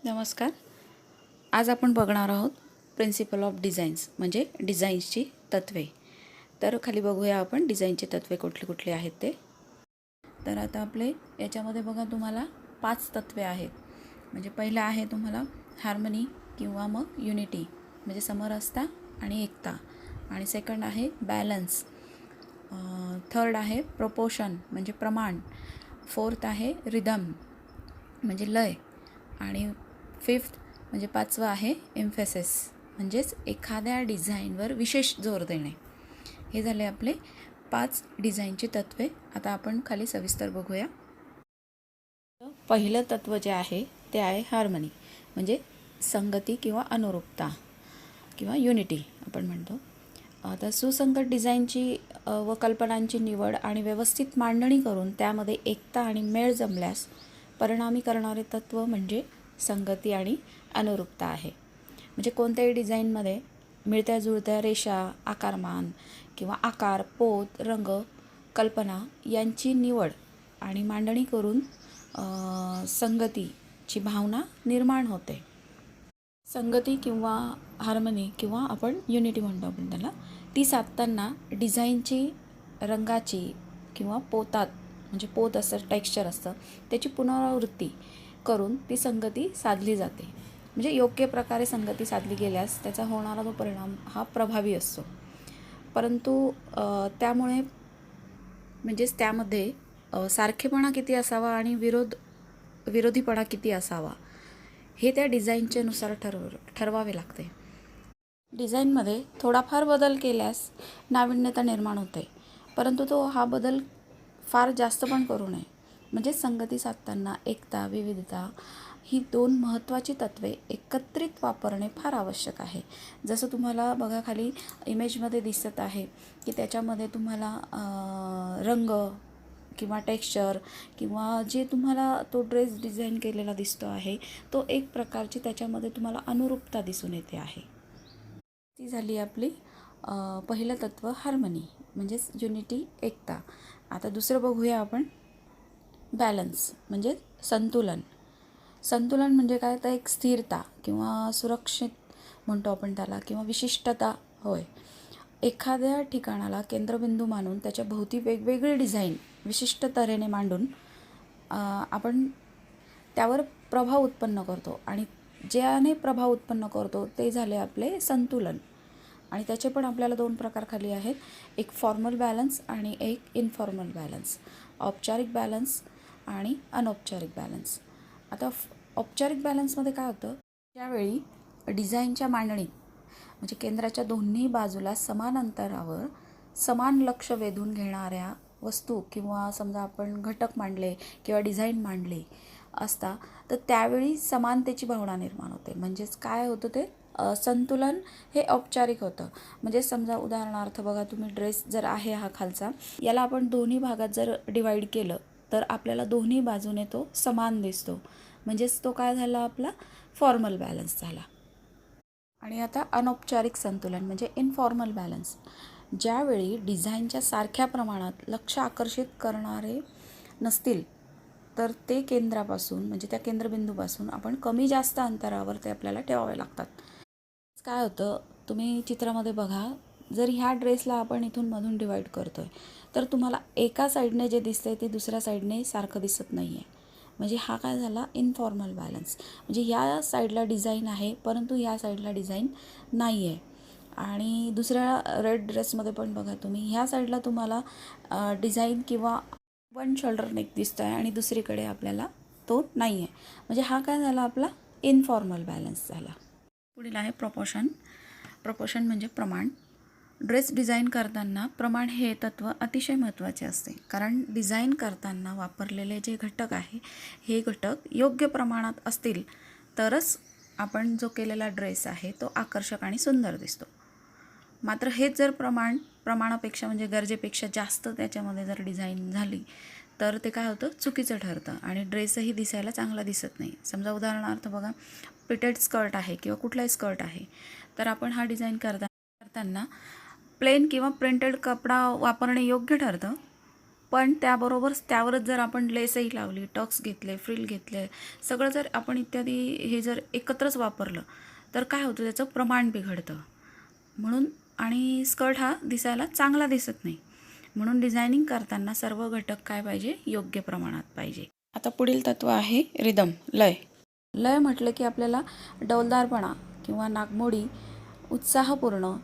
नमस्कार. आज आपण बघणार आहोत प्रिन्सिपल ऑफ डिझाईन्स म्हणजे डिझाईन्सची तत्त्वे. तर खाली बघूया आपण डिझाईनचे तत्त्वे कुठले कुठले आहेत ते. तर आता आपले याच्यामध्ये बघा तुम्हाला 5 तत्त्वे आहेत. म्हणजे पहिलं आहे तुम्हाला हार्मनी किंवा मग युनिटी म्हणजे समरसता आणि एकता. आणि सेकंड आहे बॅलन्स. थर्ड आहे प्रोपोर्शन म्हणजे प्रमाण. फोर्थ आहे रिदम म्हणजे लय. आणि फिफ्थ म्हणजे 5वं आहे एम्फेसिस म्हणजेच एखाद्या डिझाईनवर विशेष जोर देणे. हे झाले आपले 5 डिझाईनची तत्त्वे. आता आपण खाली सविस्तर बघूया. पहिलं तत्त्व जे आहे ते आहे हार्मनी म्हणजे संगती किंवा अनुरूपता किंवा युनिटी आपण म्हणतो. तर सुसंगत डिझाईनची व कल्पनांची निवड आणि व्यवस्थित मांडणी करून त्यामध्ये एकता आणि मेळ जमल्यास परिणामी करणारे तत्त्व म्हणजे संगती आणि अनुरूपता आहे. म्हणजे कोणत्याही डिझाईनमध्ये मिळत्या जुळत्या रेषा, आकारमान किंवा आकार, पोत, रंग, कल्पना यांची निवड आणि मांडणी करून संगतीची भावना निर्माण होते. संगती किंवा हार्मनी किंवा आपण युनिटी म्हणतो आपण त्याला, ती साधताना डिझाईनची रंगाची किंवा पोतात म्हणजे पोत असतं, टेक्स्चर असतं, त्याची पुनरावृत्ती करून ती संगती साधली जाते. म्हणजे योग्य प्रकारे संगती साधली गेल्यास त्याचा होणारा तो परिणाम हा प्रभावी असतो. परंतु त्यामुळे म्हणजेच त्यामध्ये सारखेपणा किती असावा आणि विरोधीपणा किती असावा हे त्या डिझाईनच्या नुसार ठरवावे लागते. डिझाईनमध्ये थोडाफार बदल केल्यास नाविन्यता निर्माण होते, परंतु हा बदल फार जास्त पण करू नये. म्हणजे संगती साधताना एकता, विविधता ही 2 महत्त्वाची तत्त्वे एकत्रित वापरणे फार आवश्यक आहे. जसं तुम्हाला बघा खाली इमेजमध्ये दिसत आहे की त्याच्यामध्ये तुम्हाला रंग किंवा टेक्स्चर किंवा जे तुम्हाला तो ड्रेस डिझाईन केलेला दिसतो आहे तो एक प्रकारची त्याच्यामध्ये तुम्हाला अनुरूपता दिसून येते आहे. ती झाली आपली पहिलं तत्त्व हार्मनी म्हणजेच युनिटी, एकता. आता दुसरं बघूया आपण बॅलन्स म्हणजे संतुलन. संतुलन म्हणजे काय तर एक स्थिरता किंवा सुरक्षित म्हणतो आपण त्याला किंवा विशिष्टता होय. एखाद्या ठिकाणाला केंद्रबिंदू मानून त्याच्या भोवती वेगवेगळी डिझाईन विशिष्ट तऱ्हेने मांडून आपण त्यावर प्रभाव उत्पन्न करतो आणि ज्याने प्रभाव उत्पन्न करतो ते झाले आपले संतुलन. आणि त्याचे पण आपल्याला 2 प्रकार खाली आहेत, एक फॉर्मल बॅलन्स आणि एक इनफॉर्मल बॅलन्स. औपचारिक बॅलन्स आणि अनौपचारिक बॅलन्स. आता औपचारिक बॅलन्समध्ये काय होतं, त्यावेळी डिझाईनच्या मांडणीत म्हणजे केंद्राच्या दोन्ही बाजूला समान अंतरावर समान लक्ष वेधून घेणाऱ्या वस्तू किंवा समजा आपण घटक मांडले किंवा डिझाईन मांडली असता तर त्यावेळी समानतेची भावना निर्माण होते. म्हणजेच काय होतं ते संतुलन हे औपचारिक होतं. म्हणजे समजा उदाहरणार्थ बघा तुम्ही ड्रेस जर आहे हा खालचा, याला आपण दोन्ही भागात जर डिवाईड केलं तर आपल्याला दोन्ही बाजूने तो समान दिसतो. म्हणजेच तो काय झाला आपला फॉर्मल बॅलन्स झाला. आणि आता अनौपचारिक संतुलन म्हणजे इनफॉर्मल बॅलन्स. ज्यावेळी डिझाईनच्या सारख्या प्रमाणात लक्ष आकर्षित करणारे नसतील तर ते केंद्रापासून म्हणजे त्या केंद्रबिंदूपासून आपण कमी जास्त अंतरावर ते आपल्याला ठेवावे लागतात. काय होतं तुम्ही चित्रामध्ये बघा, जर ह्या ड्रेसला आपण इथून मधून डिवाईड करतोय तर तुम्हाला एका साईडने जे दिसतंय ते दुसऱ्या साईडने सारखं दिसत नाही आहे. म्हणजे हा काय झाला इनफॉर्मल बॅलन्स. म्हणजे ह्या साईडला डिझाईन आहे परंतु ह्या साईडला डिझाईन नाही आहे. आणि दुसऱ्या रेड ड्रेसमध्ये पण बघा तुम्ही, ह्या साईडला तुम्हाला डिझाईन किंवा वन शोल्डर नेक दिसतो आहे आणि दुसरीकडे आपल्याला तो नाही आहे. म्हणजे हा काय झाला आपला इनफॉर्मल बॅलन्स झाला. पुढील आहे प्रपोर्शन. प्रपोर्शन म्हणजे प्रमाण. ड्रेस डिझाईन करताना प्रमाण हे तत्त्व अतिशय महत्त्वाचे असते, कारण डिझाईन करताना वापरलेले जे घटक आहे हे घटक योग्य प्रमाणात असतील तरच आपण जो केलेला ड्रेस आहे तो आकर्षक आणि सुंदर दिसतो. मात्र हेच जर प्रमाणापेक्षा म्हणजे गरजेपेक्षा जास्त त्याच्यामध्ये जर डिझाईन झाली तर ते काय होतं चुकीचं ठरतं आणि ड्रेसही दिसायला चांगला दिसत नाही. समजा उदाहरणार्थ बघा प्रिटेड स्कर्ट आहे किंवा कुठलाही स्कर्ट आहे तर आपण हा डिझाईन करताना प्लेन किंवा प्रिंटेड कपडा वापरणे योग्य ठरतं. पण त्यावरच जर आपण लेसही लावली, टक्स घेतले, फ्रिल घेतले, सगळं जर आपण इत्यादी हे जर एकत्रच वापरलं तर काय होतं, त्याचं प्रमाण बिघडतं. म्हणून आणि स्कर्ट हा दिसायला चांगला दिसत नाही. म्हणून डिझायनिंग करताना सर्व घटक काय पाहिजे, योग्य प्रमाणात पाहिजे. आता पुढील तत्व आहे रिदम, लय. लय म्हटलं की आपल्याला डौलदारपणा किंवा नागमोडी, उत्साहपूर्ण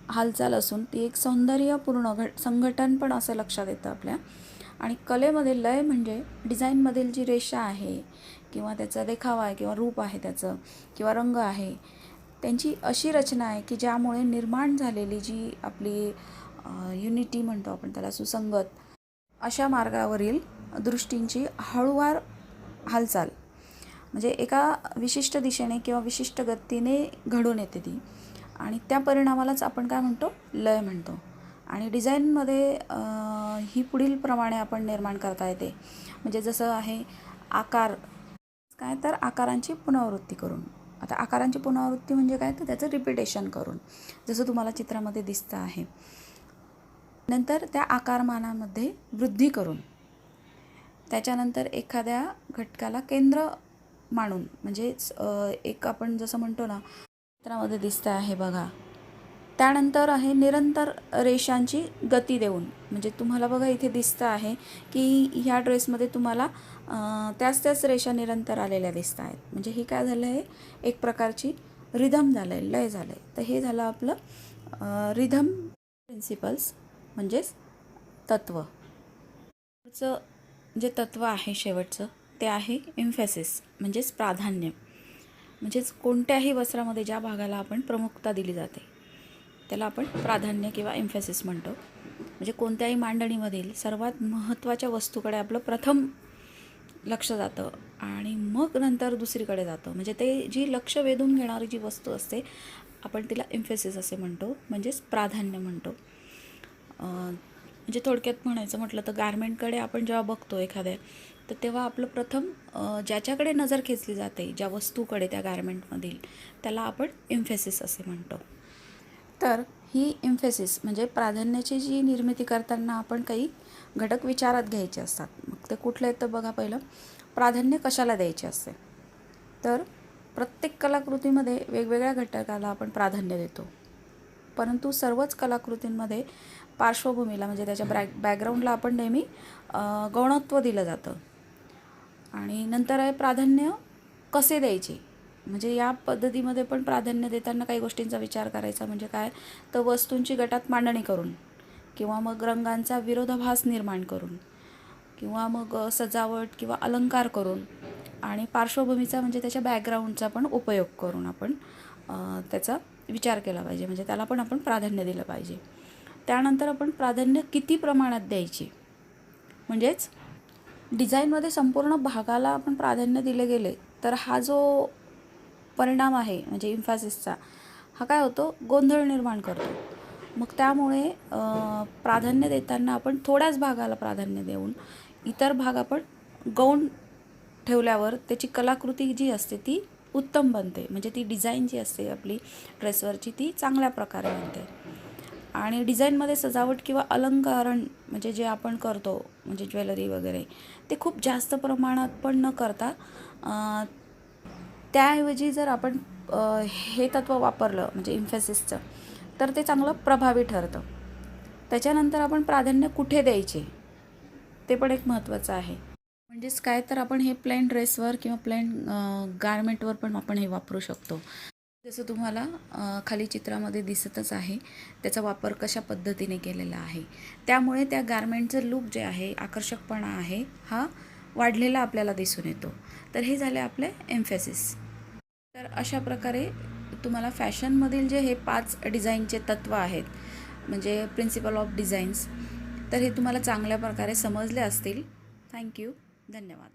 हालचाल असून ती एक सौंदर्यपूर्ण संघटन पण असं लक्षात येतं आपल्या. आणि कलेमध्ये लय म्हणजे डिझाईनमधील जी रेषा आहे किंवा त्याचा देखावा आहे किंवा रूप आहे त्याचं किंवा रंग आहे, त्यांची अशी रचना आहे की ज्यामुळे निर्माण झालेली जी आपली युनिटी म्हणतो आपण त्याला, सुसंगत अशा मार्गावरील दृष्टींची हळूवार हालचाल म्हणजे एका विशिष्ट दिशेने किंवा विशिष्ट गतीने घडून येते ती, आणि त्या परिणामालाच आपण काय म्हणतो, लय म्हणतो. आणि डिझाईनमध्ये ही पुढील प्रमाणे आपण निर्माण करता येते. म्हणजे जसं आहे आकार, काय तर आकारांची पुनरावृत्ती करून. आता आकारांची पुनरावृत्ती म्हणजे काय, तर त्याचं रिपिटेशन करून, जसं तुम्हाला चित्रामध्ये दिसतं आहे. नंतर त्या आकारमानामध्ये वृद्धी करून, त्याच्यानंतर एखाद्या घटकाला केंद्र मानून, म्हणजेच एक आपण जसं म्हणतो ना, चित्रामध्ये दिसतं आहे बघा. त्यानंतर आहे निरंतर रेषांची गती देऊन, म्हणजे तुम्हाला बघा इथे दिसतं आहे की ह्या ड्रेसमध्ये तुम्हाला त्याच रेषा निरंतर आलेल्या दिसत आहेत. म्हणजे हे काय झालं आहे, एक प्रकारची रिदम झालं आहे, लय झालं आहे. तर हे झालं आपलं रिदम प्रिन्सिपल्स म्हणजेच तत्व. पुढचं जे तत्व आहे शेवटचं ते आहे एम्फॅसिस म्हणजेच प्राधान्य. म्हणजेच कोणत्याही वस्त्रामध्ये ज्या भागाला आपण प्रमुखता दिली जाते त्याला आपण प्राधान्य किंवा एम्फॅसिस म्हणतो. म्हणजे कोणत्याही मांडणीमधील सर्वात महत्त्वाच्या वस्तूकडे आपलं प्रथम लक्ष जातं आणि मग नंतर दुसरीकडे जातं. म्हणजे ते जी लक्ष वेधून घेणारी जी वस्तू असते आपण तिला एम्फॅसिस असे म्हणतो, म्हणजेच प्राधान्य म्हणतो. म्हणजे थोडक्यात म्हणायचं म्हटलं तर गारमेंटकडे आपण जेव्हा बघतो एखाद्या, तर तेव्हा आपलं प्रथम ज्याच्याकडे नजर खेचली जाते, ज्या वस्तूकडे त्या गारमेंटमधील, त्याला आपण एम्फॅसिस असे म्हणतो. तर ही एम्फॅसिस म्हणजे प्राधान्याची जी निर्मिती करताना आपण काही घटक विचारात घ्यायचे असतात. मग ते कुठले आहेत तर बघा, पहिलं प्राधान्य कशाला द्यायचे असते. तर प्रत्येक कलाकृतीमध्ये वेगवेगळ्या घटकाला आपण प्राधान्य देतो, परंतु सर्वच कलाकृतींमध्ये पार्श्वभूमीला म्हणजे त्याच्या बॅकग्राऊंडला आपण नेहमी गौणत्व दिलं जातं. आणि नंतर आहे प्राधान्य कसे द्यायचे. म्हणजे या पद्धतीमध्ये पण प्राधान्य देताना काही गोष्टींचा विचार करायचा. म्हणजे काय, तर वस्तूंची गटात मांडणी करून किंवा मग रंगांचा विरोधाभास निर्माण करून किंवा मग सजावट किंवा अलंकार करून आणि पार्श्वभूमीचा म्हणजे त्याच्या बॅकग्राऊंडचा पण उपयोग करून आपण त्याचा विचार केला पाहिजे. म्हणजे त्याला पण आपण प्राधान्य दिलं पाहिजे. त्यानंतर आपण प्राधान्य किती प्रमाणात द्यायचे. म्हणजेच डिझाईनमध्ये संपूर्ण भागाला आपण प्राधान्य दिले गेले तर हा जो परिणाम आहे म्हणजे एम्फॅसिसचा, हा काय होतो, गोंधळ निर्माण करतो. मग त्यामुळे प्राधान्य देताना आपण थोड्याच भागाला प्राधान्य देऊन इतर भाग आपण गौण ठेवल्यावर त्याची कलाकृती जी असते ती उत्तम बनते. म्हणजे ती डिझाईन जी असते आपली ड्रेसवरची ती चांगल्या प्रकारे बनते. आणि डिझाईनमध्ये सजावट किंवा अलंकरण म्हणजे जे आपण करतो म्हणजे ज्वेलरी वगैरे, ते खूप जास्त प्रमाणात पण न करता त्याऐवजी जर आपण हे तत्त्व वापरलं म्हणजे एम्फॅसिसचं, तर ते चांगलं प्रभावी ठरतं. त्याच्यानंतर आपण प्राधान्य कुठे द्यायचे ते पण एक महत्त्वाचं आहे. म्हणजेच काय, तर आपण हे प्लेन ड्रेसवर किंवा प्लेन गारमेंटवर पण आपण हे वापरू शकतो. जसं तुम्हाला खाली चित्रामध्ये दिसतच आहे त्याचा वापर कशा पद्धतीने केलेला आहे. त्यामुळे त्या गारमेंटचं लूक जे आहे, आकर्षकपणा आहे, हा वाढलेला आपल्याला दिसून येतो. तर हे झाले आपले एम्फॅसिस. तर अशा प्रकारे तुम्हाला फॅशनमधील जे हे 5 डिझाईनचे तत्त्व आहेत म्हणजे प्रिन्सिपल ऑफ डिझाईन्स, तर हे तुम्हाला चांगल्या प्रकारे समजले असतील. थँक्यू, धन्यवाद.